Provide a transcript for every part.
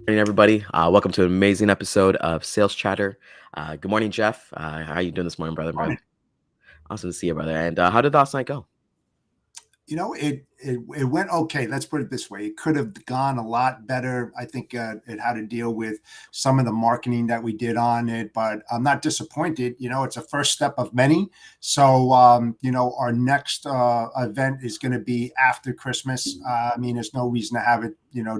Morning, everybody. Welcome to an amazing episode of Sales Chatter. Good morning, Jeff. How you doing this morning, brother? Morning. Awesome to see you, brother. And how did last night go? It went okay. Let's put it this way. It could have gone a lot better. I think it had to deal with some of the marketing that we did on it, but I'm not disappointed. It's a first step of many. So, our next event is going to be after Christmas. I mean, there's no reason to have it,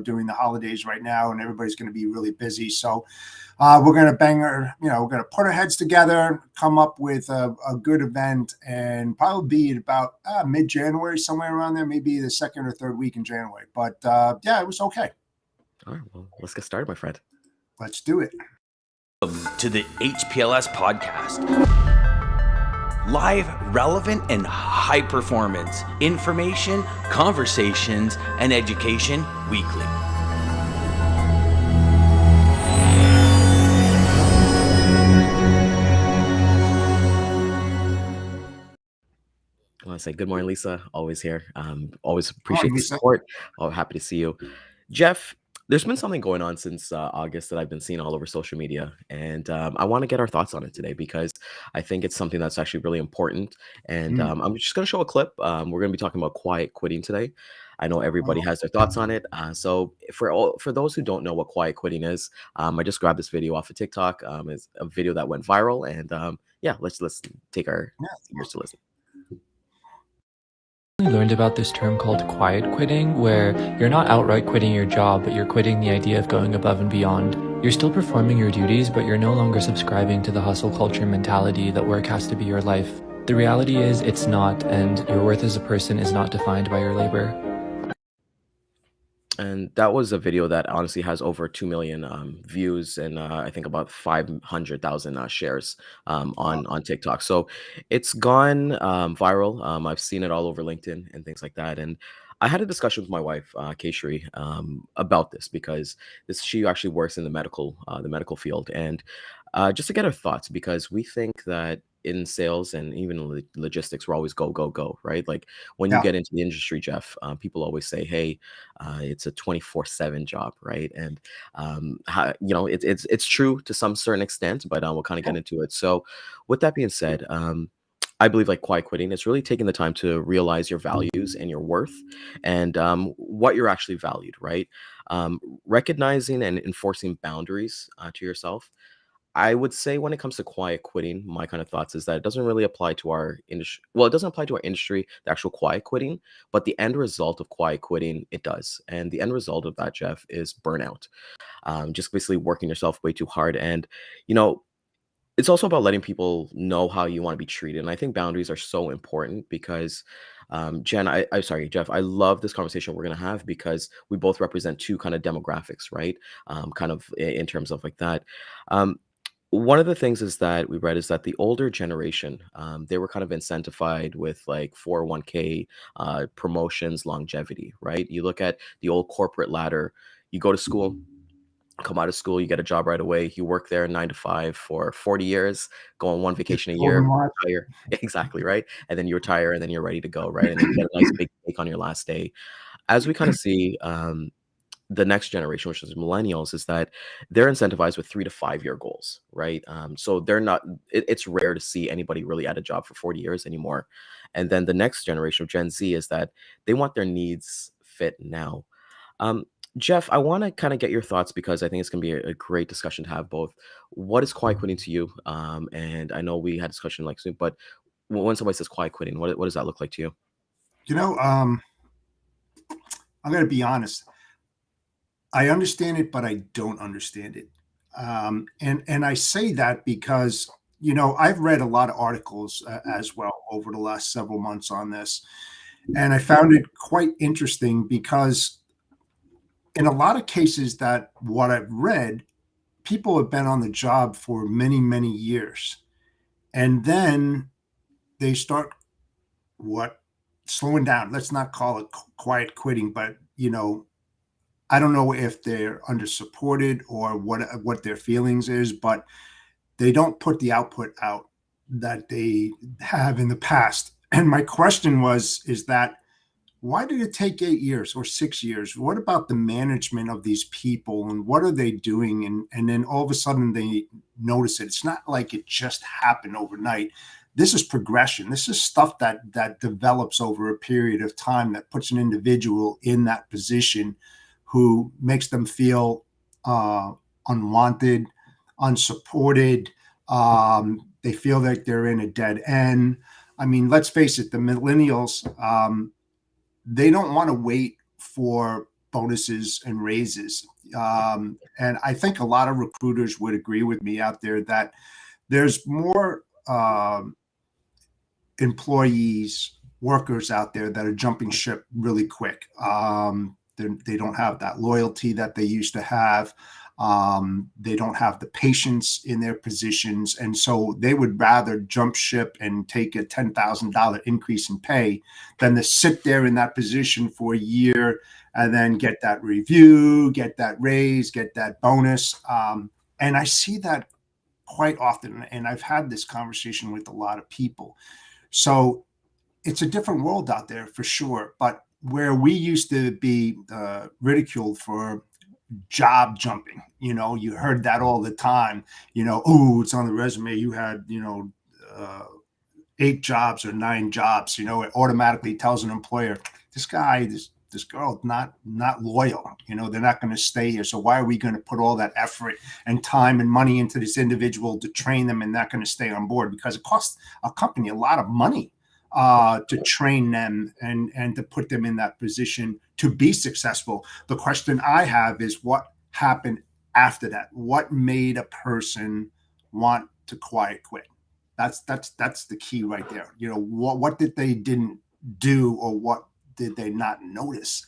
during the holidays right now, and everybody's going to be really busy. So, we're going to we're going to put our heads together, come up with a good event, and probably be at about mid-January, somewhere around there, maybe the second or third week in January. But yeah, it was okay. All right, well, let's get started, my friend. Let's do it. Welcome to the HPLS podcast. Live, relevant, and high performance information, conversations, and education weekly. I want to say good morning, Lisa. Always here. Always appreciate the Lisa. support. Oh, happy to see you. Jeff, there's been something going on since August that I've been seeing all over social media. And I want to get our thoughts on it today because I think it's something that's actually really important. And I'm just going to show a clip. We're going to be talking about quiet quitting today. I know everybody has their thoughts on it. So for those who don't know what quiet quitting is, I just grabbed this video off of TikTok. It's a video that went viral. And yeah, let's take our ears to listen. I learned about this term called quiet quitting, where you're not outright quitting your job, but you're quitting the idea of going above and beyond. You're still performing your duties, but you're no longer subscribing to the hustle culture mentality that work has to be your life. The reality is it's not, and your worth as a person is not defined by your labor. And that was a video that honestly has over 2 million views and I think about 500,000 shares on TikTok. So it's gone viral. I've seen it all over LinkedIn and things like that. And I had a discussion with my wife, Keshri, about this because she actually works in the medical field, and just to get her thoughts because we think that in sales and even logistics, we're always go go go, right? Like when you Yeah. get into the industry, Jeff, people always say, "Hey, it's a 24/7 job," right? And it's true to some certain extent, but we'll kind of get into it. So, with that being said, I believe like quiet quitting is really taking the time to realize your values and your worth and what you're actually valued, right? Recognizing and enforcing boundaries to yourself. I would say when it comes to quiet quitting, my kind of thoughts is that it doesn't really apply to our industry. Well, it doesn't apply to our industry, the actual quiet quitting, but the end result of quiet quitting, it does. And the end result of that, Jeff, is burnout. Just basically working yourself way too hard. And, you know, it's also about letting people know how you want to be treated. And I think boundaries are so important because, I'm sorry, Jeff, I love this conversation we're going to have because we both represent two kind of demographics, right? Kind of in terms of like that. Um, one of the things is that we read is that the older generation, they were kind of incentivized with like 401k promotions, longevity, right? You look at the old corporate ladder, you go to school, come out of school, you get a job right away. You work there 9 to 5 for 40 years, go on one Hit vacation a the golden year, mark. retire. Exactly, right? And then you retire and then you're ready to go, right? And then you get a nice big cake on your last day. As we kind of see, the next generation, which is millennials, is that they're incentivized with 3 to 5 year goals, right? So they're not. It's rare to see anybody really at a job for 40 years anymore. And then the next generation of Gen Z is that they want their needs fit now. Um, Jeff, I want to kind of get your thoughts because I think it's going to be a great discussion to have both. What is quiet quitting to you? And I know we had a discussion like soon, but when somebody says quiet quitting, what does that look like to you? You know, um, I'm going to be honest. I understand it, but I don't understand it. And I say that because I've read a lot of articles as well over the last several months on this, and I found it quite interesting because in a lot of cases that what I've read, people have been on the job for many, many years, and then they start what slowing down. Let's not call it quiet quitting, but I don't know if they're under supported or what their feelings is, but they don't put the output out that they have in the past. And my question is that why did it take 8 years or 6 years? What about the management of these people and what are they doing? And then all of a sudden they notice it. It's not like it just happened overnight. This is progression. This is stuff that develops over a period of time that puts an individual in that position who makes them feel unwanted, unsupported. They feel like they're in a dead end. I mean, let's face it, the millennials, they don't want to wait for bonuses and raises. And I think a lot of recruiters would agree with me out there that there's more employees, workers out there that are jumping ship really quick. They don't have that loyalty that they used to have. They don't have the patience in their positions. And so they would rather jump ship and take a $10,000 increase in pay than to sit there in that position for a year and then get that review, get that raise, get that bonus. And I see that quite often. And I've had this conversation with a lot of people. So it's a different world out there for sure. But where we used to be ridiculed for job jumping, you heard that all the time, oh, it's on the resume. You had, 8 jobs or 9 jobs, it automatically tells an employer, this guy, this girl, not loyal, they're not going to stay here. So why are we going to put all that effort and time and money into this individual to train them and not going to stay on board? Because it costs a company a lot of money to train them and to put them in that position to be successful. The question I have is what happened after that? What made a person want to quiet quit? That's the key right there. What did they didn't do or what did they not notice?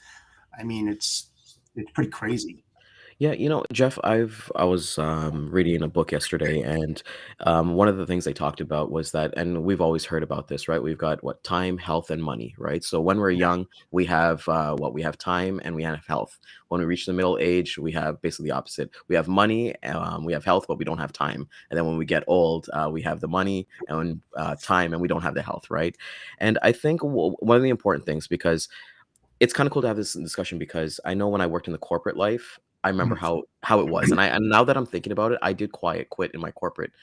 I mean, it's pretty crazy. Yeah, Jeff, I was reading a book yesterday, and one of the things they talked about was that, and we've always heard about this, right? We've got what time, health, and money, right? So when we're Yeah. young, we have we have time and we have health. When we reach the middle age, we have basically the opposite. We have money, we have health, but we don't have time. And then when we get old, we have the money and time, and we don't have the health, right? And I think one of the important things, because it's kind of cool to have this discussion, because I know when I worked in the corporate life, I remember Mhm. how it was, and now that I'm thinking about it, I did quiet quit in my corporate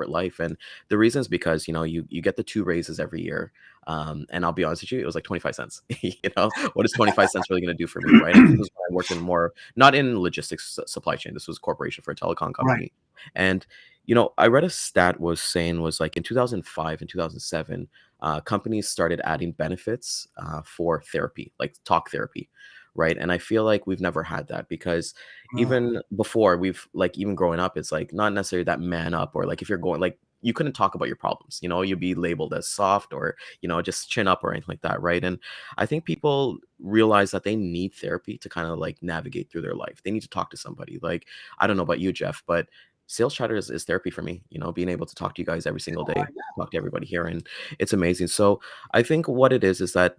life, and the reason is because you get the 2 raises every year, and I'll be honest with you, it was like 25 cents. What is 25 cents really going to do for me, right? And this was when I worked in more, not in logistics supply chain. This was corporation for a telecom Right. company, and I read a stat was like in 2005 and 2007, companies started adding benefits for therapy, like talk therapy, right? And I feel like we've never had that, because Uh, even before, we've like, even growing up, it's like not necessarily that man up, or like if you're going like, you couldn't talk about your problems, you'd be labeled as soft, or just chin up or anything like that, right? And I think people realize that they need therapy to kind of like navigate through their life. They need to talk to somebody. Like, I don't know about you, Jeff, but sales chatter is therapy for me. Being able to talk to you guys every single day, talk to everybody here, and it's amazing. So I think what it is that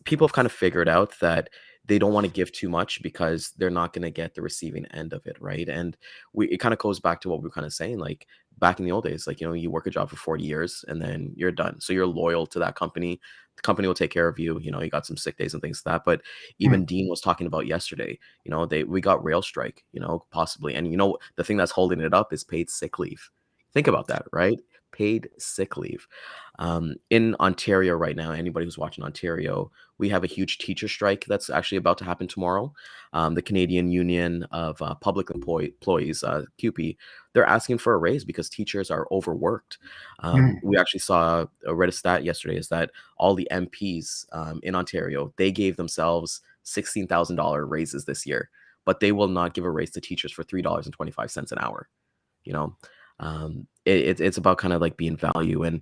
people have kind of figured out that they don't want to give too much, because they're not going to get the receiving end of it, right? And it kind of goes back to what we are kind of saying, like back in the old days, like you work a job for 40 years and then you're done, so you're loyal to that company. The company will take care of you. You got some sick days and things like that. But mm, even Dean was talking about yesterday, we got rail strike, possibly, and the thing that's holding it up is paid sick leave. Think about that, right? Paid sick leave. In Ontario right now, anybody who's watching Ontario, we have a huge teacher strike that's actually about to happen tomorrow. The Canadian Union of Public Employees, CUPE, they're asking for a raise because teachers are overworked. mm. We actually read a stat yesterday, is that all the MPs in Ontario, they gave themselves $16,000 raises this year, but they will not give a raise to teachers for $3.25 an hour. you know it's about kind of like being value. And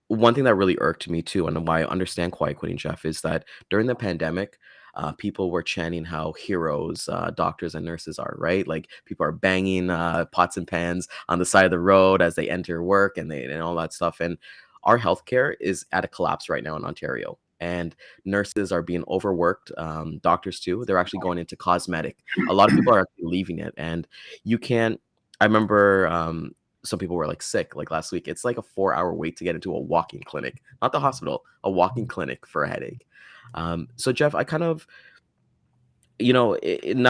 one thing that really irked me too, and why I understand quiet quitting, Jeff, is that during the pandemic, people were chanting how heroes doctors and nurses are, right? Like people are banging pots and pans on the side of the road as they enter work, and all that stuff. And our healthcare is at a collapse right now in Ontario, and nurses are being overworked. Doctors too, they're actually going into cosmetic. A lot of people are actually leaving it, and you can't. I remember some people were like sick like last week. It's like a 4-hour wait to get into a walking clinic, not the hospital, a walking clinic for a headache. So Jeff, I kind of, now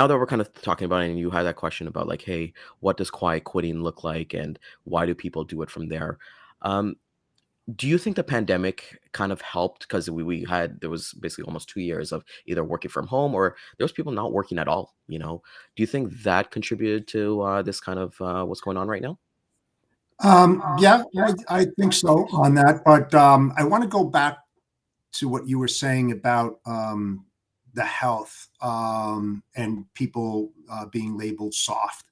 that we're kind of talking about it, and you had that question about like, hey, what does quiet quitting look like, and why do people do it from there? Um, do you think the pandemic kind of helped because there was basically almost 2 years of either working from home or there was people not working at all? Do you think that contributed to this kind of what's going on right now? Yeah, I think so on that. But I want to go back to what you were saying about the health and people being labeled soft.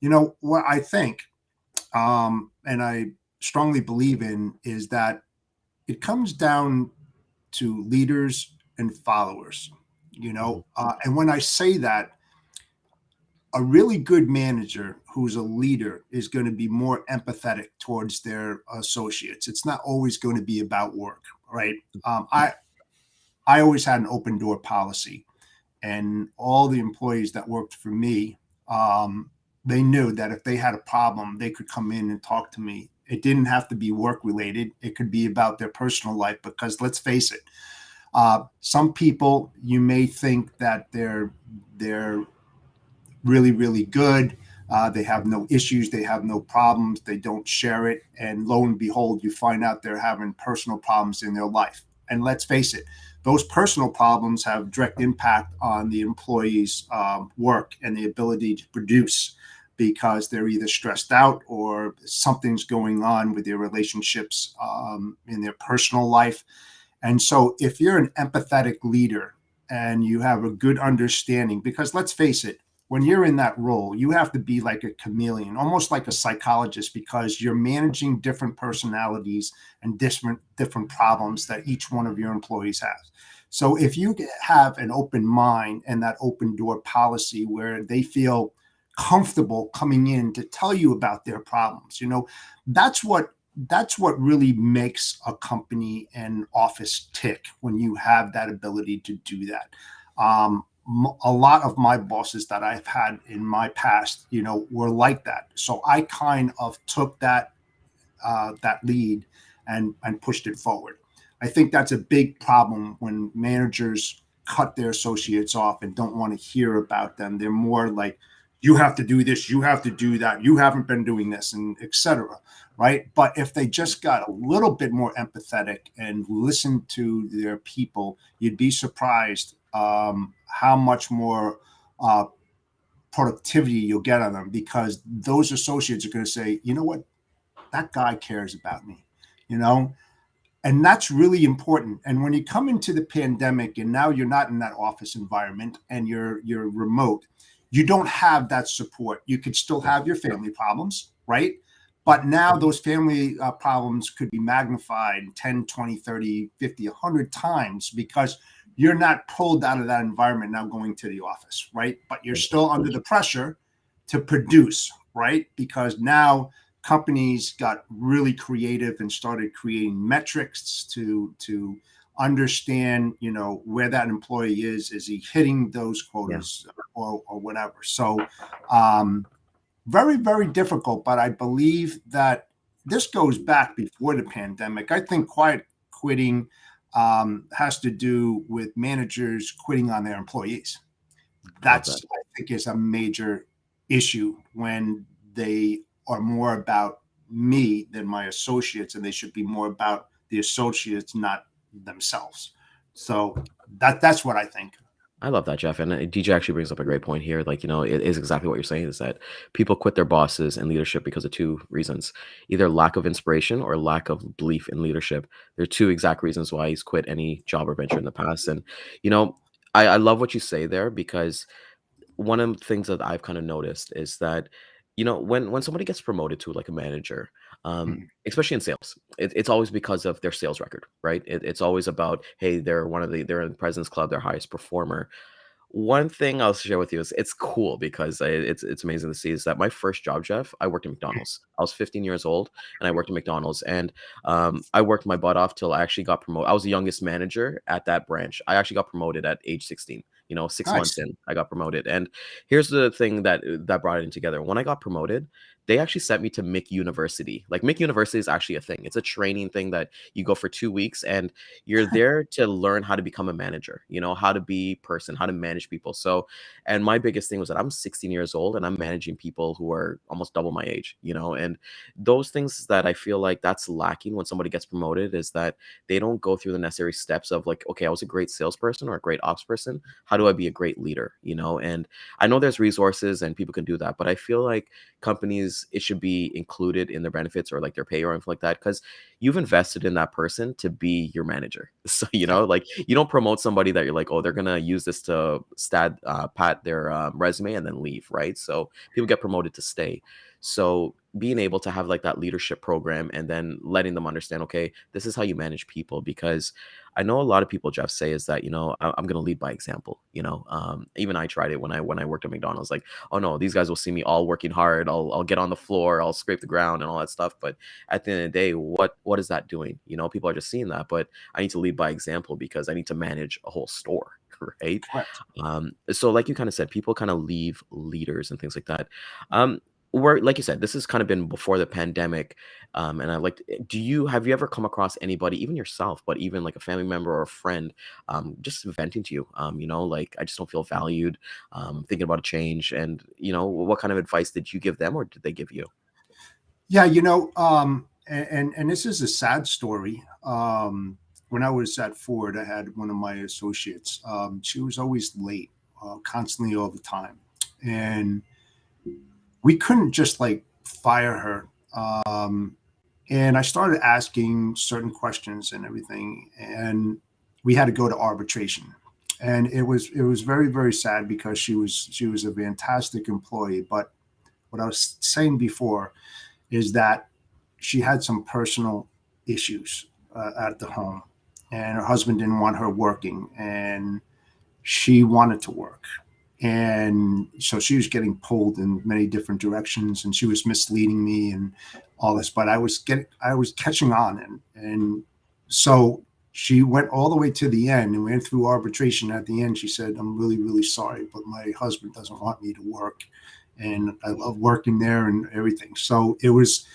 What I think, and I strongly believe in, is that it comes down to leaders and followers. Mhm. And when I say that, a really good manager who's a leader is going to be more empathetic towards their associates. It's not always going to be about work, right? I always had an open door policy, and all the employees that worked for me, they knew that if they had a problem, they could come in and talk to me. It didn't have to be work related. It could be about their personal life, because let's face it, some people, you may think that they're really, really good. They have no issues. They have no problems. They don't share it. And lo and behold, you find out they're having personal problems in their life. And let's face it, those personal problems have direct impact on the employee's work and the ability to produce, because they're either stressed out or something's going on with their relationships in their personal life. And so if you're an empathetic leader and you have a good understanding, because let's face it, when you're in that role, you have to be like a chameleon, almost like a psychologist, because you're managing different personalities and different problems that each one of your employees has. So if you have an open mind and that open door policy where they feel comfortable coming in to tell you about their problems, that's what really makes a company and office tick, when you have that ability to do that. A lot of my bosses that I've had in my past, were like that. So I kind of took that lead and pushed it forward. I think that's a big problem when managers cut their associates off and don't want to hear about them. They're more like, you have to do this, you have to do that, you haven't been doing this, and etc. Right? But if they just got a little bit more empathetic and listened to their people, you'd be surprised how much more productivity you'll get on them, because those associates are going to say, you know what, that guy cares about me, you know, and that's really important. And when you come into the pandemic and now you're not in that office environment and you're remote, you don't have that support. You could still have your family problems, right? But now those family problems could be magnified 10, 20, 30, 50, 100 times, because you're not pulled out of that environment now going to the office, right? But you're still under the pressure to produce, right? Because now companies got really creative and started creating metrics to understand, where that employee is he hitting those quotas, or whatever. So very, very difficult. But I believe that this goes back before the pandemic. I think quiet quitting has to do with managers quitting on their employees. That's, I think, is a major issue, when they are more about me than my associates, and they should be more about the associates, not themselves. So that's what I think. I love that, Jeff. And DJ actually brings up a great point here. Like, it is exactly what you're saying, is that people quit their bosses and leadership because of two reasons: either lack of inspiration or lack of belief in leadership. There are two exact reasons why he's quit any job or venture in the past. And, I love what you say there, because one of the things that I've kind of noticed is that, when somebody gets promoted to like a manager, Mhm. especially in sales, it's always because of their sales record, right? It's always about, hey, they're in the President's Club, their highest performer. One thing I'll share with you is it's cool, because it's amazing to see, is that my first job, Jeff, I worked at McDonald's. I was 15 years old and I worked at McDonald's, and I worked my butt off till I actually got promoted. I was the youngest manager at that branch. I actually got promoted at age 16. 6 months Nice. in, I got promoted. And here's the thing that brought it in together. When I got promoted, they actually sent me to MIC University. Like MIC University is actually a thing. It's a training thing that you go for 2 weeks, and you're there to learn how to become a manager, how to be person, how to manage people. So, and my biggest thing was that I'm 16 years old and I'm managing people who are almost double my age, and those things that I feel like that's lacking when somebody gets promoted is that they don't go through the necessary steps of like, okay, I was a great salesperson or a great ops person. How do I be a great leader? And I know there's resources and people can do that, but I feel like companies, it should be included in their benefits or like their pay or anything like that, because you've invested in that person to be your manager. So, like you don't promote somebody that you're like, oh, they're going to use this to pat their resume and then leave, right? So people get promoted to stay. So being able to have like that leadership program and then letting them understand, okay, this is how you manage people. Because I know a lot of people, Jeff, say is that, I'm going to lead by example. Even I tried it when I worked at McDonald's. Like, oh no, these guys will see me all working hard. I'll get on the floor, I'll scrape the ground and all that stuff. But at the end of the day, what is that doing? People are just seeing that. But I need to lead by example because I need to manage a whole store. Right. Correct. So like you kind of said, people kind of leave leaders and things like that. Where, like you said, this has kind of been before the pandemic. And I like, have you ever come across anybody, even yourself, but even like a family member or a friend, just venting to you, like, I just don't feel valued, thinking about a change. And, what kind of advice did you give them or did they give you? Yeah, and this is a sad story. When I was at Ford, I had one of my associates. She was always late, constantly all the time, and we couldn't just like fire her. And I started asking certain questions and everything, and we had to go to arbitration. And it was very, very sad because she was a fantastic employee. But what I was saying before is that she had some personal issues at the home, and her husband didn't want her working, and she wanted to work. And so she was getting pulled in many different directions, and she was misleading me and all this, but I was catching on. And so she went all the way to the end and went through arbitration. At the end, she said, "I'm really, really sorry, but my husband doesn't want me to work. And I love working there and everything." So it was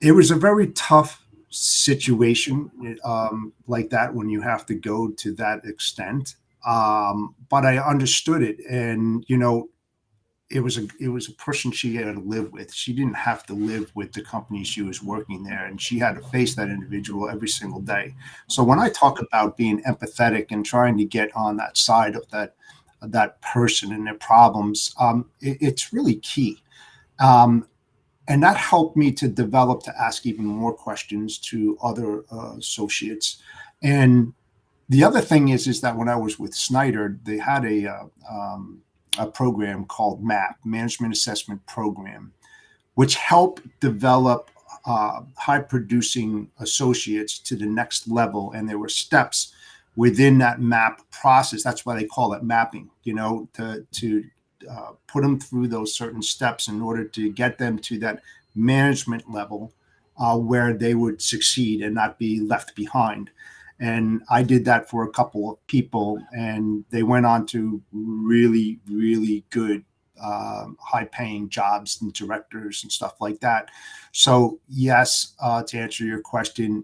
a very tough situation, like that, when you have to go to that extent. But I understood it, and it was a person she had to live with. She didn't have to live with the company she was working there, and she had to face that individual every single day. So when I talk about being empathetic and trying to get on that side of that person and their problems, it's really key. Um, and that helped me to develop, to ask even more questions to other associates. And the other thing is that when I was with Snyder, they had a program called MAP, Management Assessment Program, which helped develop high producing associates to the next level. And there were steps within that MAP process. That's why they call it mapping, to put them through those certain steps in order to get them to that management level where they would succeed and not be left behind. And I did that for a couple of people, and they went on to really, really good, high-paying jobs and directors and stuff like that. So yes, to answer your question,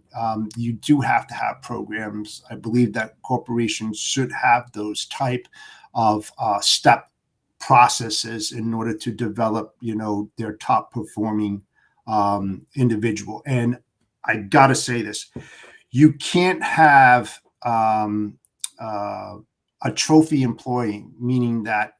you do have to have programs. I believe that corporations should have those type of step processes in order to develop, their top performing individual. And I got to say this. You can't have a trophy employee, meaning that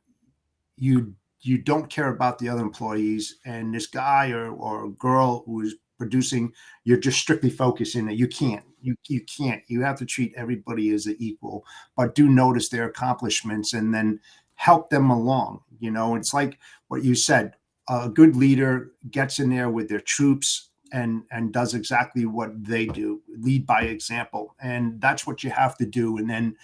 you don't care about the other employees, and this guy or girl who's producing, you're just strictly focusing that you can't. You can't. You have to treat everybody as an equal, but do notice their accomplishments and then help them along. It's like what you said. A good leader gets in there with their troops and does exactly what they do, lead by example. And that's what you have to do. And then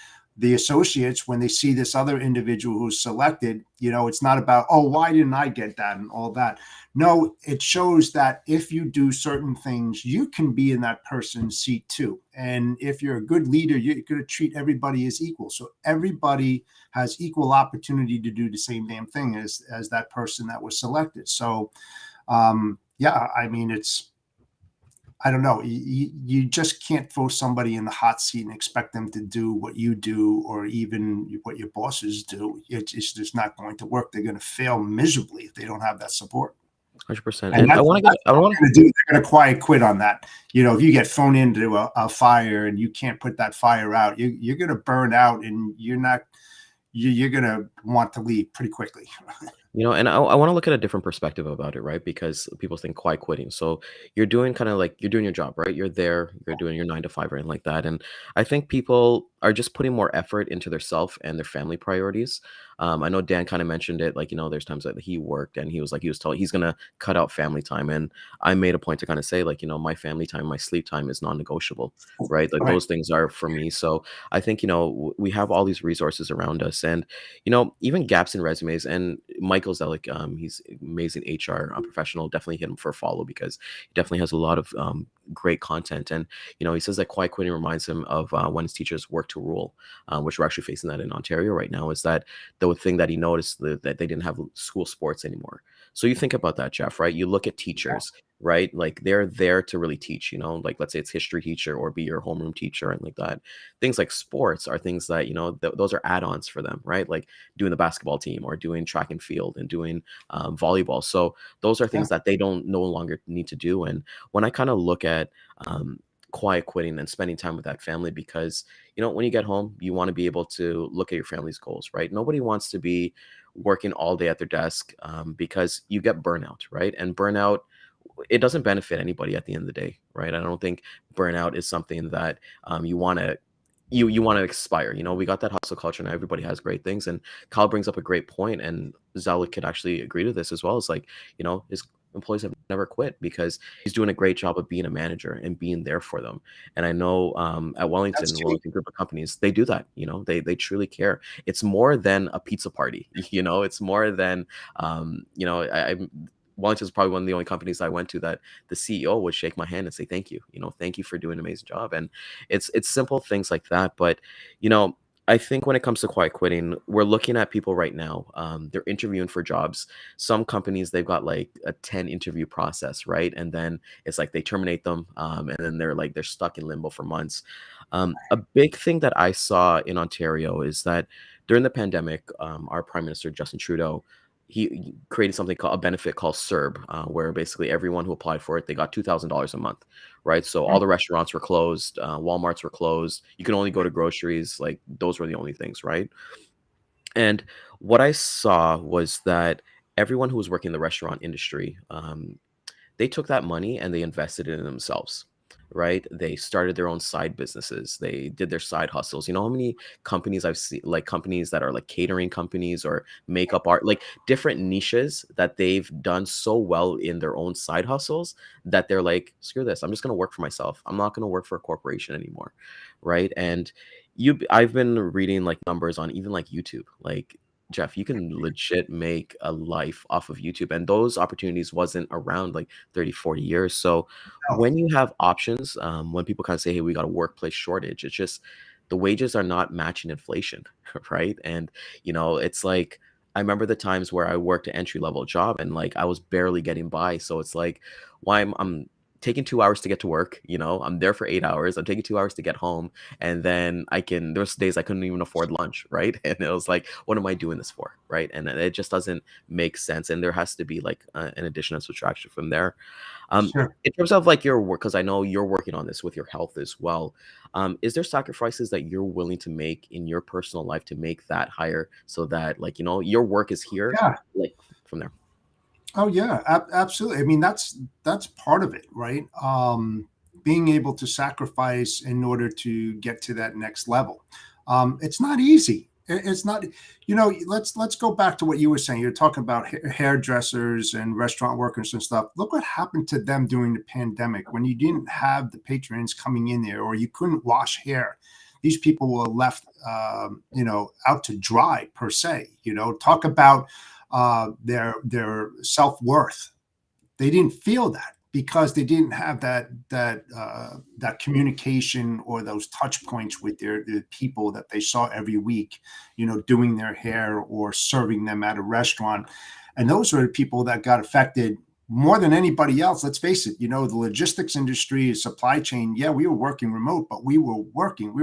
the associates, when they see this other individual who's selected, it's not about, oh, why didn't I get that and all that. No, it shows that if you do certain things, you can be in that person's seat too. And if you're a good leader, you're going to treat everybody as equal. So everybody has equal opportunity to do the same damn thing as that person that was selected. So, yeah, I mean, I don't know. You just can't throw somebody in the hot seat and expect them to do what you do or even what your bosses do. It's just not going to work. They're going to fail miserably if they don't have that support. 100%. And And I that's, want to that's get, I what want they're going to do. They're going to quiet quit on that. If you get thrown into a fire and you can't put that fire out, you're going to burn out, and you're going to want to leave pretty quickly. And I want to look at a different perspective about it, right? Because people think quiet quitting. So you're doing kind of like you're doing your job, right? You're there, you're doing your 9 to 5 or anything like that. And I think people are just putting more effort into their self and their family priorities. I know Dan kind of mentioned it, like, there's times that he worked and he was told he's going to cut out family time. And I made a point to kind of say, like, my family time, my sleep time is non-negotiable, right? Like Right. those things are for me. So I think, we have all these resources around us, and even gaps in resumes. And Michael Zellick, he's amazing HR professional. Definitely hit him for a follow, because he definitely has a lot of great content. And he says that quiet quitting reminds him of when his teachers work to rule, which we're actually facing that in Ontario right now. Is that the thing that he noticed, that they didn't have school sports anymore. So you think about that, Jeff, right? You look at teachers, right? Like they're there to really teach, like let's say it's history teacher or be your homeroom teacher and like that. Things like sports are things that, those are add-ons for them, right? Like doing the basketball team or doing track and field and doing volleyball. So those are things that they don't no longer need to do. And when I kind of look at quiet quitting and spending time with that family, because when you get home, you want to be able to look at your family's goals, right? Nobody wants to be working all day at their desk, because you get burnout, right? And burnout, it doesn't benefit anybody at the end of the day, right? I don't think burnout is something that you want to you want to expire. We got that hustle culture now. Everybody has great things. And Kyle brings up a great point, and Zalik could actually agree to this as well. It's like, his employees have never quit because he's doing a great job of being a manager and being there for them. And I know at That's true. Wellington Group of Companies, they do that. They truly care. It's more than a pizza party. It's more than I Wellington is probably one of the only companies I went to that the CEO would shake my hand and say, thank you, thank you for doing an amazing job. And it's simple things like that. But, I think when it comes to quiet quitting, we're looking at people right now. They're interviewing for jobs. Some companies, they've got like a 10 interview process, right? And then it's like they terminate them, and then they're stuck in limbo for months. A big thing that I saw in Ontario is that during the pandemic, our Prime Minister, Justin Trudeau, he created something called a benefit called CERB, where basically everyone who applied for it, they got $2,000 a month, right? So all the restaurants were closed, Walmarts were closed. You can only go to groceries. Like those were the only things, right? And what I saw was that everyone who was working in the restaurant industry, they took that money and they invested it in themselves, right? They started their own side businesses. They did their side hustles. You know how many companies I've seen, like companies that are like catering companies or makeup art, like different niches that they've done so well in their own side hustles that they're like, screw this. I'm just going to work for myself. I'm not going to work for a corporation anymore, right? And I've been reading like numbers on even like YouTube, like Jeff, you can legit make a life off of YouTube. And those opportunities wasn't around like 30, 40 years. So No. when you have options, when people kind of say, hey, we got a workplace shortage, it's just the wages are not matching inflation, right? And, it's like, I remember the times where I worked an entry level job and like I was barely getting by. So it's like, why I'm taking 2 hours to get to work, I'm there for 8 hours. I'm taking 2 hours to get home. And then there's days I couldn't even afford lunch, right? And it was like, what am I doing this for, right? And it just doesn't make sense. And there has to be like an addition and subtraction from there. Sure. In terms of like your work, because I know you're working on this with your health as well. Is there sacrifices that you're willing to make in your personal life to make that higher so that like, your work is here, Yeah. like from there? Oh yeah, absolutely. I mean, that's part of it, right? Being able to sacrifice in order to get to that next level. It's not easy. It's not. Let's go back to what you were saying. You're talking about hairdressers and restaurant workers and stuff. Look what happened to them during the pandemic when you didn't have the patrons coming in there, or you couldn't wash hair. These people were left, out to dry per se. Talk about their self-worth. They didn't feel that because they didn't have that communication or those touch points with the people that they saw every week, doing their hair or serving them at a restaurant. And those were the people that got affected more than anybody else. Let's face it, the logistics industry, supply chain, yeah, we were working remote, but we were working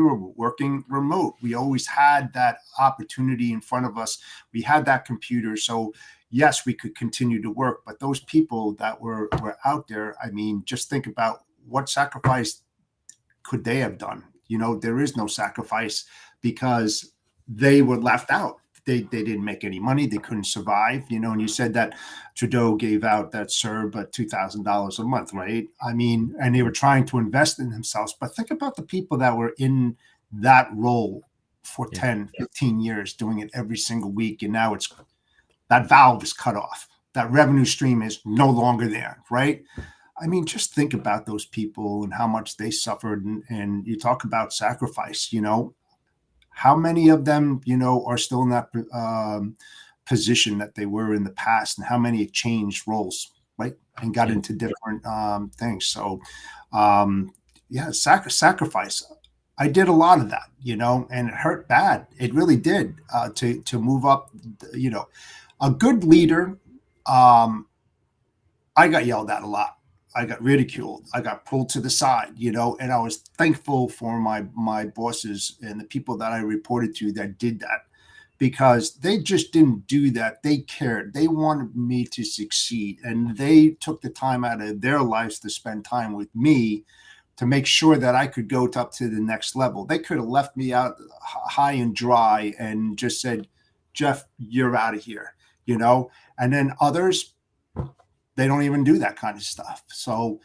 remote. We always had that opportunity in front of us. We had that computer. So yes, we could continue to work, but those people that were out there, I mean, just think about what sacrifice could they have done? There is no sacrifice because they were left out. They didn't make any money. They couldn't survive, and you said that Trudeau gave out that CERB at $2,000 a month, right? I mean, and they were trying to invest in themselves. But think about the people that were in that role for 10, 15 years, doing it every single week. And now that valve is cut off. That revenue stream is no longer there, right? I mean, just think about those people and how much they suffered. And you talk about sacrifice, how many of them, are still in that position that they were in the past, and how many have changed roles, right? And got into different things. So, sacrifice. I did a lot of that, and it hurt bad. It really did to move up, a good leader. I got yelled at a lot. I got ridiculed. I got pulled to the side, and I was thankful for my bosses and the people that I reported to that did that, because they just didn't do that. They cared. They wanted me to succeed, and they took the time out of their lives to spend time with me to make sure that I could go up to the next level. They could have left me out high and dry and just said, Jeff, you're out of here, and then others, they don't even do that kind of stuff. So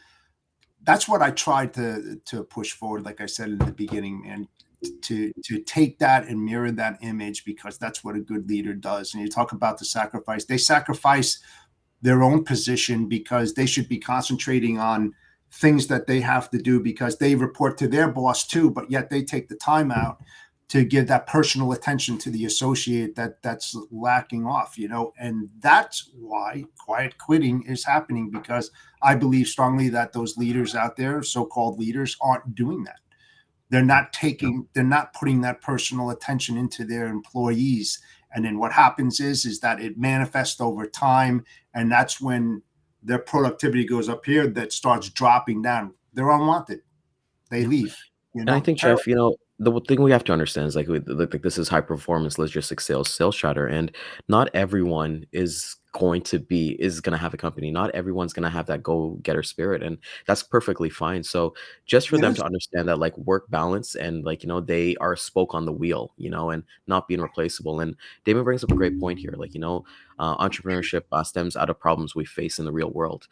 that's what I tried to push forward. Like I said in the beginning, man, to take that and mirror that image, because that's what a good leader does. And you talk about the sacrifice. They sacrifice their own position because they should be concentrating on things that they have to do because they report to their boss too, but yet they take the time out to give that personal attention to the associate that's lacking off, and that's why quiet quitting is happening, because I believe strongly that those leaders out there, so-called leaders, aren't doing that. They're not putting that personal attention into their employees. And then what happens is that it manifests over time. And that's when their productivity goes up here, that starts dropping down. They're unwanted. They leave, And I think, Jeff, the thing we have to understand is like this is high performance logistics sales chatter, and not everyone is going to have a company. Not everyone's going to have that go getter spirit, and that's perfectly fine. So just for them to understand that like work balance and like they are spoke on the wheel, and not being replaceable. And Damon brings up a great point here, like entrepreneurship stems out of problems we face in the real world.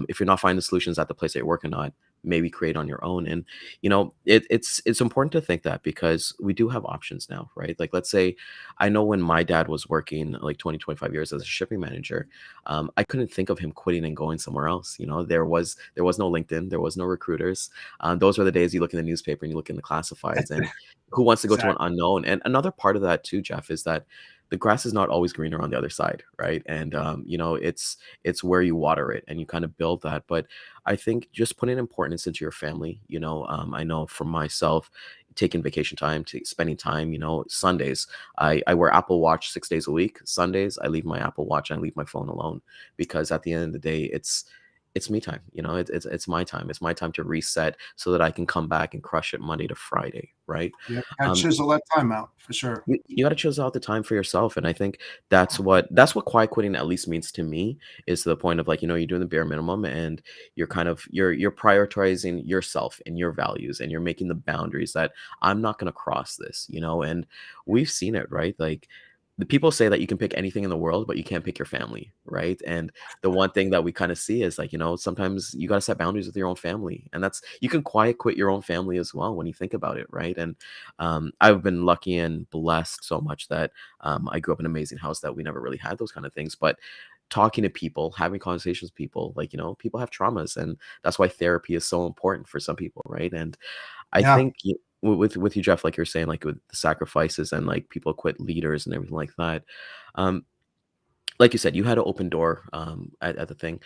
If you're not finding solutions at the place that you're working on, maybe create on your own. And it's important to think that, because we do have options now, right? Like, let's say, I know when my dad was working like 20-25 years as a shipping manager, I couldn't think of him quitting and going somewhere else. There was no LinkedIn, there was no recruiters. Those were the days you look in the newspaper and you look in the classifieds, and who wants to go to an unknown? And another part of that too, Jeff, is that the grass is not always greener on the other side, right? And it's where you water it and you kind of build that. But I think just putting importance into your family. I know for myself, taking vacation time, spending time. Sundays, I wear Apple Watch 6 days a week. Sundays, I leave my Apple Watch and I leave my phone alone, because at the end of the day, it's me time. It's my time. It's my time to reset so that I can come back and crush it Monday to Friday, right? Yeah, chisel that time out for sure. You got to chisel out the time for yourself, and I think that's what quiet quitting at least means to me. Is to the point of like you're doing the bare minimum, and you're kind of you're prioritizing yourself and your values, and you're making the boundaries that I'm not going to cross this. And we've seen it, right? Like, the people say that you can pick anything in the world, but you can't pick your family, right? And the one thing that we kind of see is like, sometimes you got to set boundaries with your own family, and you can quiet quit your own family as well when you think about it, right? And I've been lucky and blessed so much that I grew up in an amazing house that we never really had those kind of things, but talking to people, having conversations with people, like, people have traumas, and that's why therapy is so important for some people, right? And I think with you, Jeff, like you're saying, like with the sacrifices and like people quit leaders and everything like that. Um, like you said, you had an open door at the thing.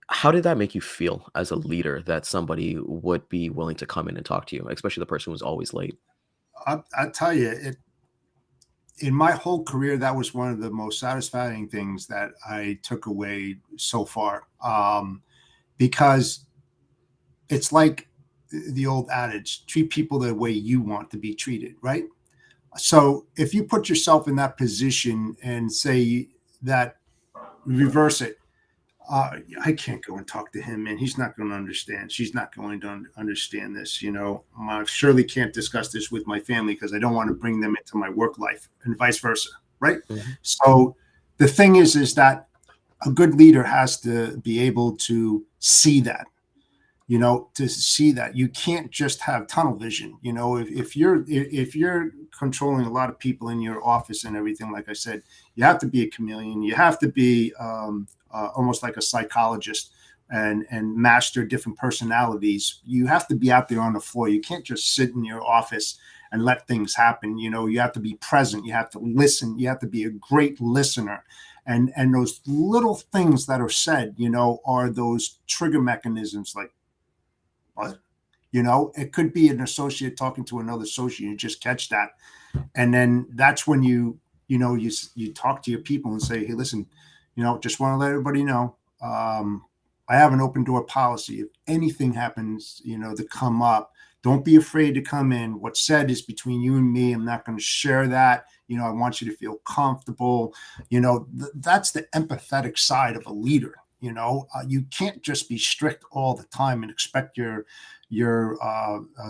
How did that make you feel as a leader that somebody would be willing to come in and talk to you, especially the person who's always late? I tell you, in my whole career, that was one of the most satisfying things that I took away so far. Because it's like the old adage, treat people the way you want to be treated, right? So if you put yourself in that position and say that, reverse it, I can't go and talk to him, and he's not going to understand. She's not going to understand this. I surely can't discuss this with my family because I don't want to bring them into my work life, and vice versa, right? Mhm. So the thing is that a good leader has to be able to see that, to see that you can't just have tunnel vision. If you're controlling a lot of people in your office and everything, like I said, you have to be a chameleon. You have to be almost like a psychologist and master different personalities. You have to be out there on the floor. You can't just sit in your office and let things happen. You have to be present. You have to listen. You have to be a great listener. And those little things that are said, are those trigger mechanisms, like, what? It could be an associate talking to another associate. You just catch that. And then that's when you talk to your people and say, hey, listen, just want to let everybody know, I have an open door policy. If anything happens, to come up, don't be afraid to come in. What's said is between you and me. I'm not going to share that. I want you to feel comfortable. That's the empathetic side of a leader. You can't just be strict all the time and expect your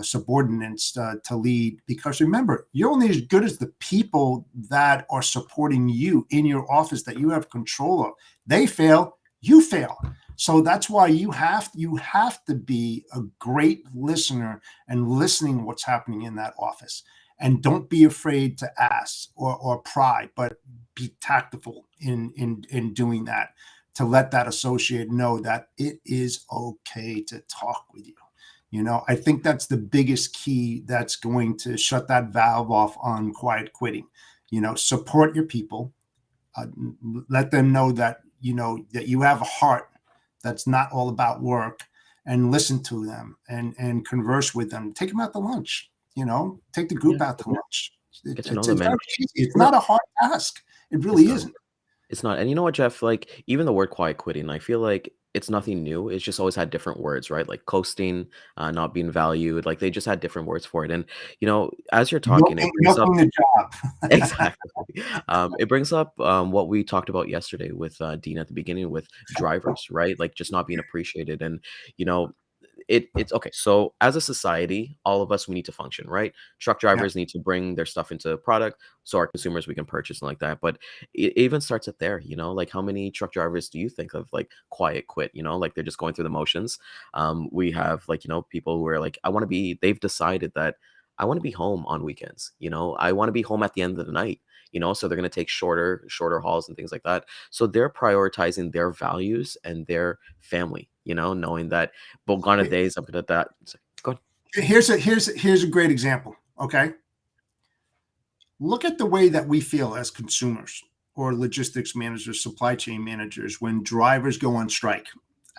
subordinates to lead, because remember, you're only as good as the people that are supporting you in your office that you have control of. They fail, you fail. So that's why you have to be a great listener and listening what's happening in that office. And don't be afraid to ask or pry, but be tactful in doing that, to let that associate know that it is okay to talk with you. I think that's the biggest key that's going to shut that valve off on quiet quitting. Support your people, uh, let them know that, that you have a heart that's not all about work, and listen to them and converse with them. Take them out to lunch, take the Yeah, group out to lunch. get to know It's them, very man. easy. It's You know, not a hard task. It it's really not. isn't. It's not. And you know what, Jeff? Like even the word quiet quitting, I feel like it's nothing new. It's just always had different words, right? Like coasting, not being valued. Like they just had different words for it. And as you're talking, it brings up Milking the job. exactly. It brings up what we talked about yesterday with Dean at the beginning with drivers, right? Like just not being appreciated. And you know, it's okay. So as a society, all of us we need to function, right? Truck Yeah. drivers need to bring their stuff into product so our consumers we can purchase and like that. But it even starts at there, like how many truck drivers do you think of like quiet quit, like they're just going through the motions. We have like, people who are like, they've decided that I want to be home on weekends, I want to be home at the end of the night. So they're going to take shorter hauls and things like that. So they're prioritizing their values and their family, knowing that but gone are days up at that. Go ahead. Here's a great example. Okay. Look at the way that we feel as consumers or logistics managers, supply chain managers, when drivers go on strike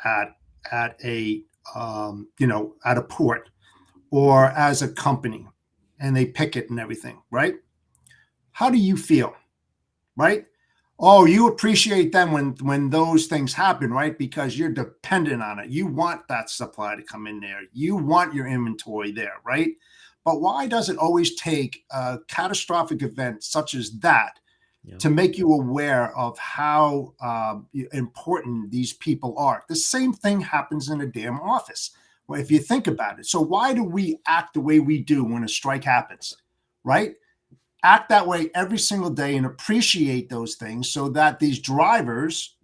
at at a at a port or as a company, and they picket and everything, right? How do you feel, right? Oh, you appreciate them when those things happen, right? Because you're dependent on it. You want that supply to come in there. You want your inventory there, right? But why does it always take a catastrophic event such as that Yeah. to make you aware of how important these people are? The same thing happens in a damn office. Well, if you think about it. So why do we act the way we do when a strike happens, right? Act that way every single day and appreciate those things so that these drivers,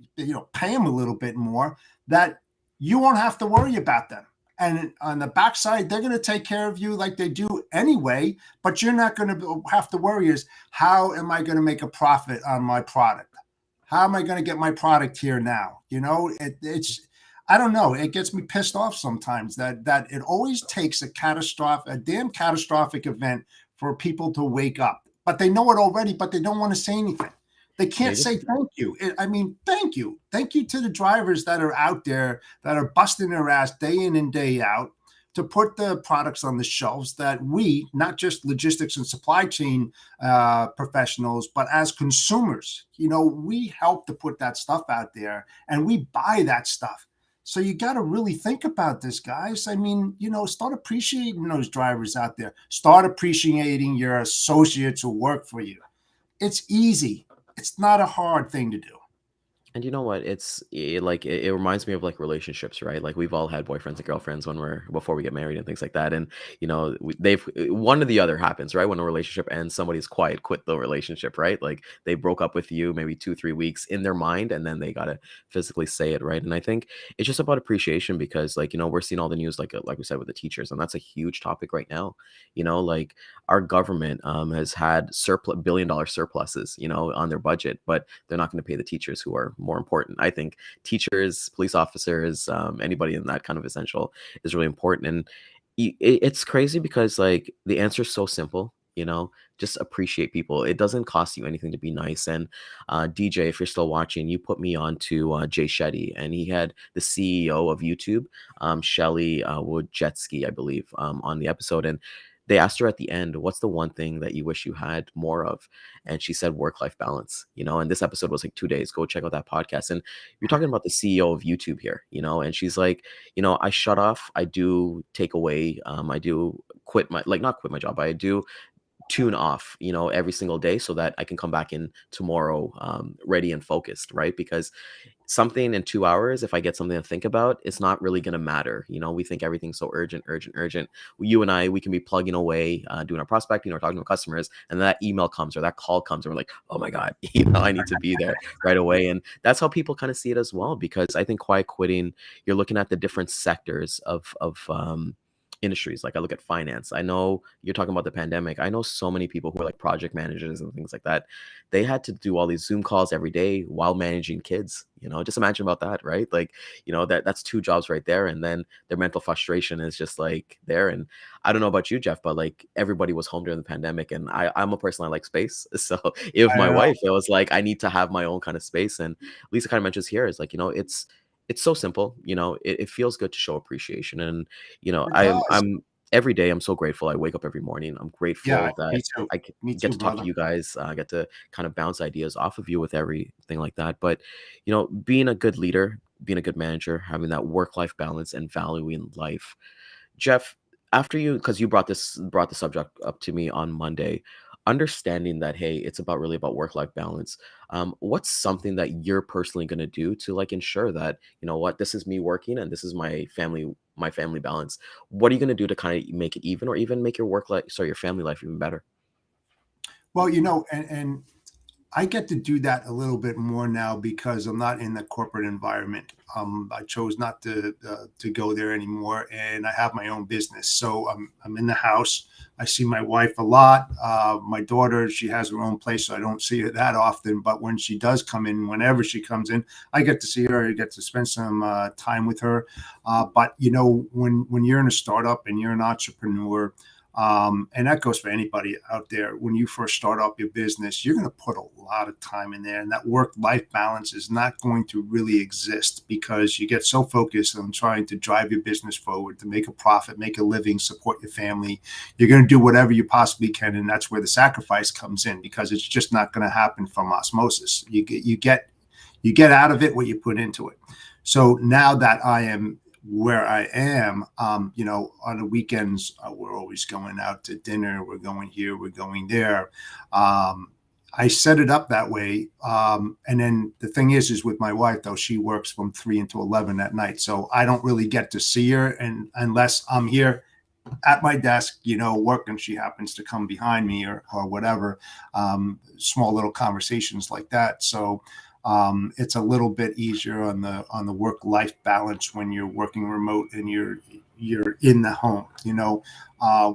pay them a little bit more, that you won't have to worry about them. And on the backside, they're going to take care of you like they do anyway, but you're not going to have to worry is, how am I going to make a profit on my product? How am I going to get my product here now? I don't know. It gets me pissed off sometimes that it always takes a damn catastrophic event for people to wake up. But they know it already, but they don't want to say anything. They They can't just say thank you. I mean, thank you. Thank you to the drivers that are out there that are busting their ass day in and day out to put the products on the shelves that we, not just logistics and supply chain professionals, but as consumers, we help to put that stuff out there and we buy that stuff. So you got to really think about this, guys. I mean, start appreciating those drivers out there. Start appreciating your associates who work for you. It's easy. It's not a hard thing to do. And you know what? It reminds me of like relationships, right? Like we've all had boyfriends and girlfriends before we get married and things like that. And they've one or the other happens, right? When a relationship ends, somebody's quiet quit the relationship, right? Like they broke up with you maybe 2, 3 weeks in their mind, and then they gotta physically say it, right? And I think it's just about appreciation because, like, we're seeing all the news, like we said with the teachers, and that's a huge topic right now. Like our government has had billion-dollar surpluses, on their budget, but they're not going to pay the teachers who are more important. I think teachers, police officers, anybody in that kind of essential is really important. And it's crazy because like the answer is so simple. Just appreciate people. It doesn't cost you anything to be nice. And DJ, if you're still watching, you put me on to Jay Shetty, and he had the CEO of YouTube, Shelly Wojcicki, I believe, on the episode. And they asked her at the end, what's the one thing that you wish you had more of? And she said work-life balance, and this episode was like 2 days. Go check out that podcast. And you're talking about the CEO of YouTube here, and she's like, I shut off, I do take away, I do quit not quit my job, I do tune off, every single day so that I can come back in tomorrow ready and focused, right? Because something in 2 hours, if I get something to think about, it's not really going to matter. We think everything's so urgent, urgent, urgent. You and I, we can be plugging away, doing our prospecting or talking to customers, and that email comes or that call comes, and we're like, oh my God, I need to be there right away. And that's how people kind of see it as well, because I think quiet quitting, you're looking at the different sectors of industries. Like I look at finance. I know you're talking about the pandemic. I know so many people who are like project managers and things like that. They had to do all these Zoom calls every day while managing kids. Just imagine about that, right? Like, that's 2 jobs right there. And then their mental frustration is just like there. And I don't know about you, Jeff, but like everybody was home during the pandemic, and I'm a person, I like space. So if my wife, it was like I need to have my own kind of space. And Lisa kind of mentions here is like, it's so simple. It feels good to show appreciation. And It does. I'm every day, I'm so grateful. I wake up every morning. I'm Yeah, grateful that me too. I Me get too, to talk to brother. you guys. I get to kind of bounce ideas off of you with everything like that. But being a good leader, being a good manager, having that work-life balance and valuing life. Jeff, after you, because you brought the subject up to me on Monday, understanding that, hey, it's really about work-life balance. What's something that you're personally going to do to like ensure that, what, this is me working and this is my family balance. What are you going to do to kind of make it even, or even make your family life even better? Well, and I get to do that a little bit more now because I'm not in the corporate environment. I chose not to go there anymore, and I have my own business. So I'm in the house. I see my wife a lot. My daughter, she has her own place, so I don't see her that often. But when she does come in, whenever she comes in, I get to see her. I get to spend some time with her. But when you're in a startup and you're an entrepreneur, and that goes for anybody out there. When you first start up your business, you're going to put a lot of time in there, and that work-life balance is not going to really exist because you get so focused on trying to drive your business forward, to make a profit, make a living, support your family. You're going to do whatever you possibly can, and that's where the sacrifice comes in, because it's just not going to happen from osmosis. You get out of it what you put into it. So now that I am where I am, on the weekends, we're always going out to dinner. We're going here, we're going there. I set it up that way. And then the thing is with my wife, though, she works from 3 until 11 at night. So I don't really get to see her. And unless I'm here at my desk, working, she happens to come behind me or whatever, small little conversations like that. So it's a little bit easier on the work-life balance when you're working remote and you're in the home.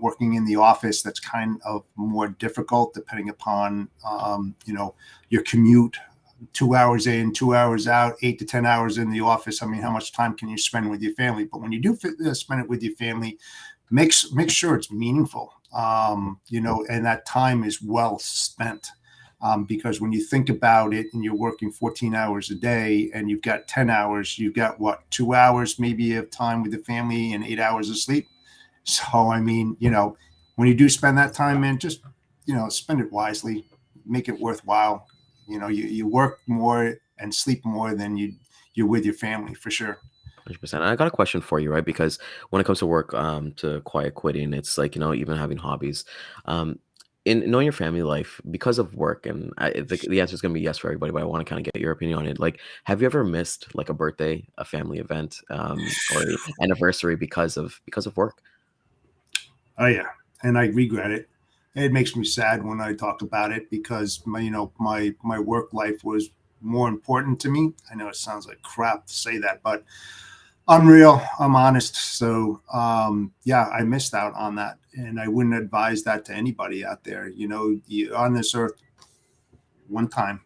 Working in the office, that's kind of more difficult depending upon your commute. 2 hours in, 2 hours out, 8 to 10 hours in the office. I mean, how much time can you spend with your family? But when you do spend it with your family, make sure it's meaningful, and that time is well spent. Because when you think about it and you're working 14 hours a day and you've got 10 hours, you've got what, 2 hours maybe of time with the family and 8 hours of sleep. So, I mean, when you do spend that time, man, just, spend it wisely, make it worthwhile. You work more and sleep more than you're with your family for sure. 100%. I got a question for you, right? Because when it comes to work, to quiet quitting, it's like, even having hobbies. Um, in knowing your family life because of work, and the answer is going to be yes for everybody, but I want to kind of get your opinion on it. Like, have you ever missed like a birthday, a family event, or a anniversary because of work? Oh yeah, and I regret it. It makes me sad when I talk about it because my work life was more important to me. I know it sounds like crap to say that, but I'm real. I'm honest. So yeah, I missed out on that, and I wouldn't advise that to anybody out there. You're on this earth one time,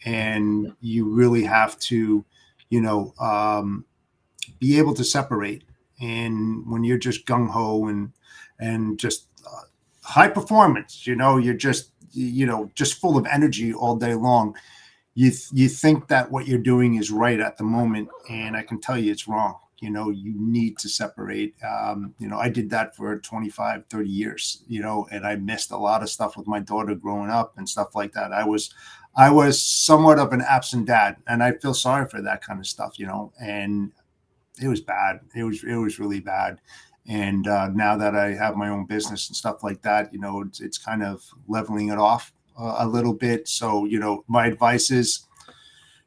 and you really have to, you know, um, be able to separate. And when you're just gung ho and just high performance, you're just just full of energy all day long. You think that what you're doing is right at the moment, and I can tell you it's wrong. You need to separate. I did that for 25, 30 years, and I missed a lot of stuff with my daughter growing up and stuff like that. I was somewhat of an absent dad, and I feel sorry for that kind of stuff, and it was bad. It was really bad. And now that I have my own business and stuff like that, it's kind of leveling it off a little bit. So, my advice is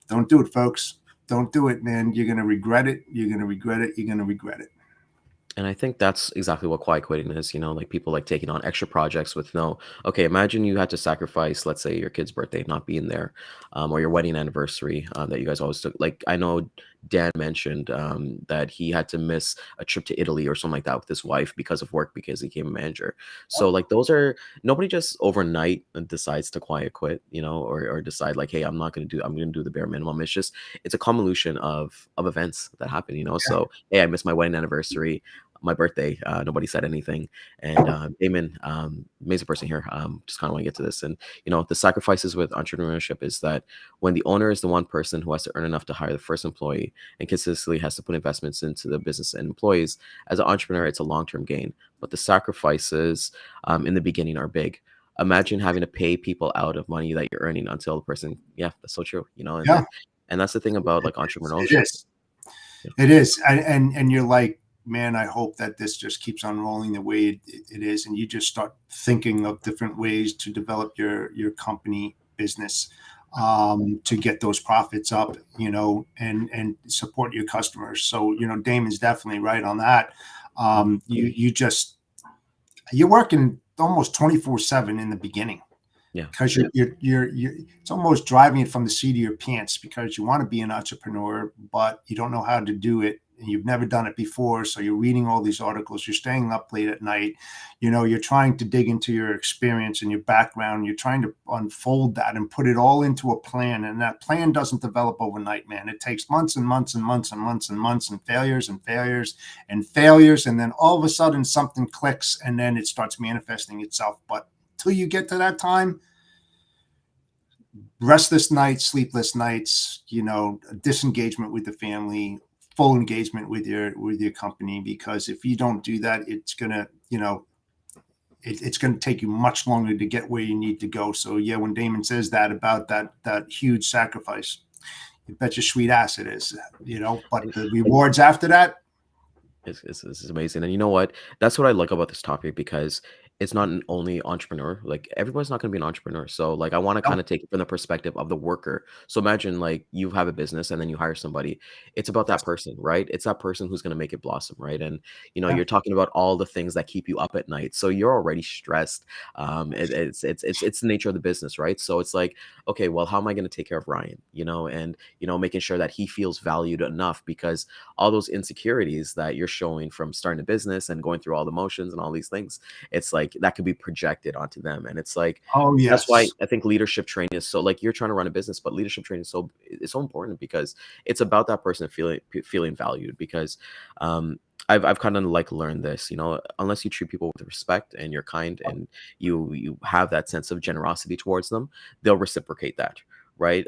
don't do it, folks. Don't do it, man. You're going to regret it. You're going to regret it. You're going to regret it. And I think that's exactly what quiet quitting is, like people like taking on extra projects with no, okay, imagine you had to sacrifice, let's say your kid's birthday not being there, or your wedding anniversary, that you guys always took. Like I know Dan mentioned, that he had to miss a trip to Italy or something like that with his wife because of work because he became a manager. So like those are nobody just overnight decides to quiet quit, or decide like, hey, I'm gonna do the bare minimum. It's a convolution of events that happen, Yeah. So hey, I missed my wedding anniversary, my birthday. Nobody said anything. And Damon, amazing person here. Just kind of want to get to this. And, the sacrifices with entrepreneurship is that when the owner is the one person who has to earn enough to hire the first employee and consistently has to put investments into the business and employees, as an entrepreneur, it's a long term gain. But the sacrifices in the beginning are big. Imagine having to pay people out of money that you're earning until the person, yeah, that's so true, and Yeah. and that's the thing about like It entrepreneurship. is. It is. And you're like, man, I hope that this just keeps on rolling the way it is. And you just start thinking of different ways to develop your company business, to get those profits up, and support your customers. So, Damon's definitely right on that. You're working almost 24/7 in the beginning Yeah. because you're it's almost driving it from the seat of your pants because you want to be an entrepreneur, but you don't know how to do it and you've never done it before. So you're reading all these articles, you're staying up late at night, you're trying to dig into your experience and your background. You're trying to unfold that and put it all into a plan. And that plan doesn't develop overnight, man. It takes months and months and months and months and months and failures and failures and failures. And then all of a sudden something clicks and then it starts manifesting itself. But till you get to that time, restless nights, sleepless nights, disengagement with the family, full engagement with your company. Because if you don't do that, it's gonna, it's gonna take you much longer to get where you need to go. So yeah, when Damon says that about that huge sacrifice, you bet your sweet ass it is, but the rewards after that. This is amazing. And you know what? That's what I like about this topic because it's not an only entrepreneur. Like everybody's not going to be an entrepreneur. So like I want to kind of take it from the perspective of the worker. So imagine like you have a business and then you hire somebody. It's about that person, right? It's that person who's going to make it blossom, right? And Yeah. you're talking about all the things that keep you up at night. So you're already stressed. It's the nature of the business, right? So it's like, okay, well, how am I going to take care of Ryan? And making sure that he feels valued enough because all those insecurities that you're showing from starting a business and going through all the motions and all these things, it's like like that could be projected onto them. And it's like, Oh that's why yes. I think leadership training is so, like, you're trying to run a business, but leadership training is so important because it's about that person feeling valued. Because I've kind of like learned this, unless you treat people with respect and you're kind and you have that sense of generosity towards them, they'll reciprocate that, right?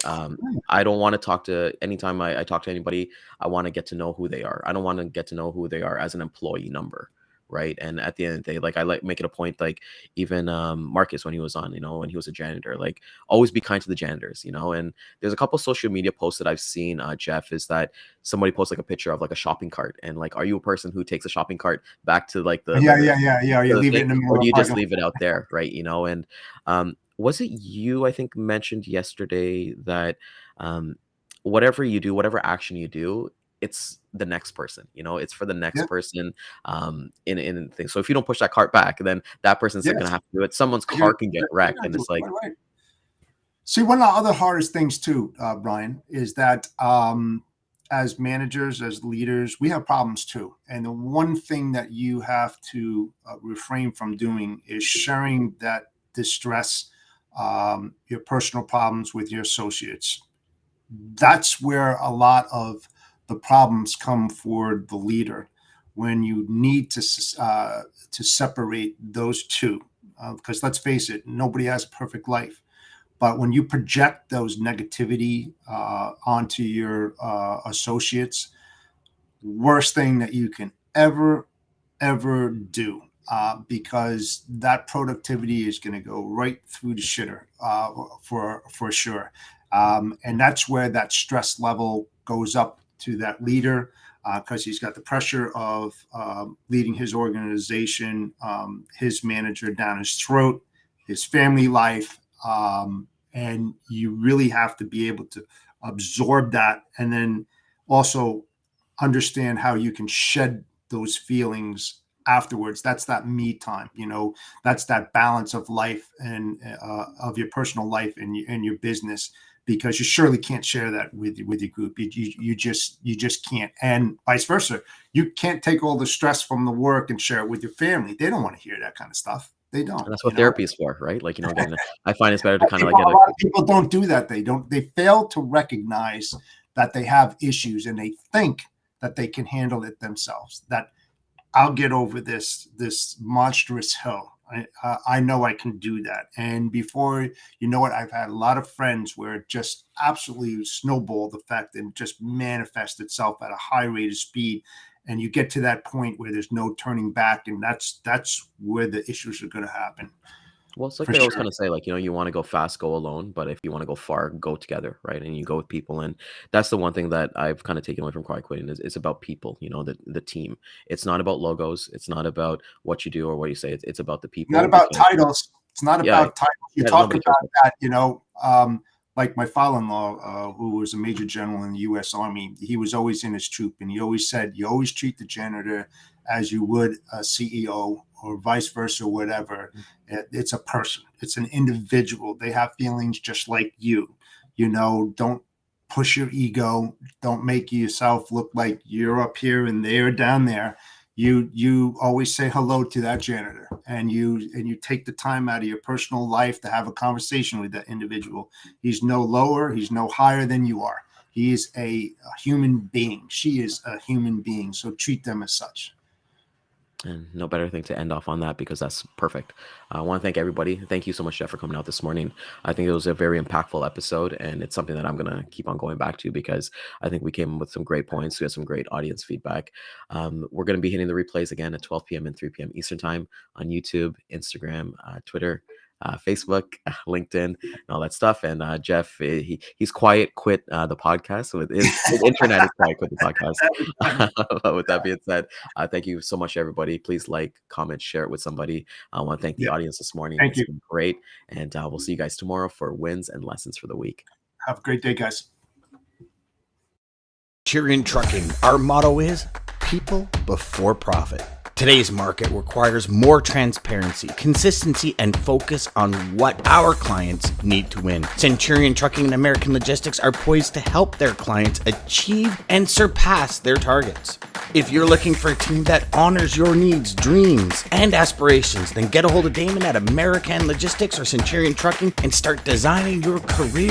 I don't want to talk to anytime I talk to anybody, I want to get to know who they are. I don't want to get to know who they are as an employee number. Right. And at the end of the day, like, I like make it a point, like, even Marcus, when he was on, when he was a janitor, like, always be kind to the janitors, and there's a couple social media posts that I've seen, Jeff, is that somebody posts like a picture of like a shopping cart, and like, are you a person who takes a shopping cart back to like Yeah. You the leave it thing, in the middle or of do the you just parking leave it out there? Right. And was it you, I think, mentioned yesterday that whatever you do, whatever action you do, it's the next person, it's for the next lot. person, in things. So if you don't push that cart back, then that person's Yeah. not Yes. gonna have to do it. Someone's You're car can get you're wrecked, gonna and do it's it. like, Right. See, one of the other hardest things too, Brian, is that as managers, as leaders, we have problems too. And the one thing that you have to refrain from doing is sharing that distress, your personal problems with your associates. That's where a lot of the problems come for the leader, when you need to separate those two. Because let's face it, nobody has a perfect life. But when you project those negativity onto your associates, worst thing that you can ever do, because that productivity is going to go right through the shitter, for sure. And that's where that stress level goes up to that leader, because he's got the pressure of leading his organization, his manager down his throat, his family life. And you really have to be able to absorb that, and then also understand how you can shed those feelings afterwards. That's that me time, that's that balance of life, and of your personal life and your business, because you surely can't share that with your group. You just can't. And vice versa, you can't take all the stress from the work and share it with your family. They don't want to hear that kind of stuff. They don't. and that's what therapy is for, right? Like, I find it's better to kind of like A get a lot of people don't do that. They fail to recognize that they have issues, and they think that they can handle it themselves, that I'll get over this monstrous hill. I know I can do that. And before you know it, I've had a lot of friends where it just absolutely snowballed effect and just manifests itself at a high rate of speed. And you get to that point where there's no turning back, and that's where the issues are going to happen. Well, it's like For they always sure. kind of say, like, you want to go fast, go alone, but if you want to go far, go together, right? And you go with people, and that's the one thing that I've kind of taken away from Quiet Quitting is it's about people, the team. It's not about logos. It's not about what you do or what you say. It's about the Not people. about Because titles. It's not yeah, about titles. You yeah, talk nobody cares about that, like my father-in-law, who was a major general in the U.S. Army. He was always in his troop, and he always said, you always treat the janitor as you would a CEO, or vice versa, whatever. It's a person. It's an individual. They have feelings just like you. Don't push your ego. Don't make yourself look like you're up here and they're down there. You always say hello to that janitor, and you take the time out of your personal life to have a conversation with that individual. He's no lower, he's no higher than you are. He is a human being. She is a human being. So treat them as such. And no better thing to end off on that, because that's perfect. I want to thank everybody. Thank you so much, Jeff, for coming out this morning. I think it was a very impactful episode, and it's something that I'm going to keep on going back to, because I think we came with some great points. We had some great audience feedback. We're going to be hitting the replays again at 12 p.m. and 3 p.m. Eastern time on YouTube, Instagram, Twitter, Facebook, LinkedIn, and all that stuff. And Jeff, he's quiet quit the podcast. So his internet is quiet quit the podcast. But with that being said, thank you so much, everybody. Please like, comment, share it with somebody. I want to thank the audience this morning. Thank It's you. been great. And we'll see you guys tomorrow for wins and lessons for the week. Have a great day, guys. Centurion Trucking, our motto is people before profit. Today's market requires more transparency, consistency, and focus on what our clients need to win. Centurion Trucking and American Logistics are poised to help their clients achieve and surpass their targets. If you're looking for a team that honors your needs, dreams, and aspirations, then get a hold of Daman at American Logistics or Centurion Trucking and start designing your career.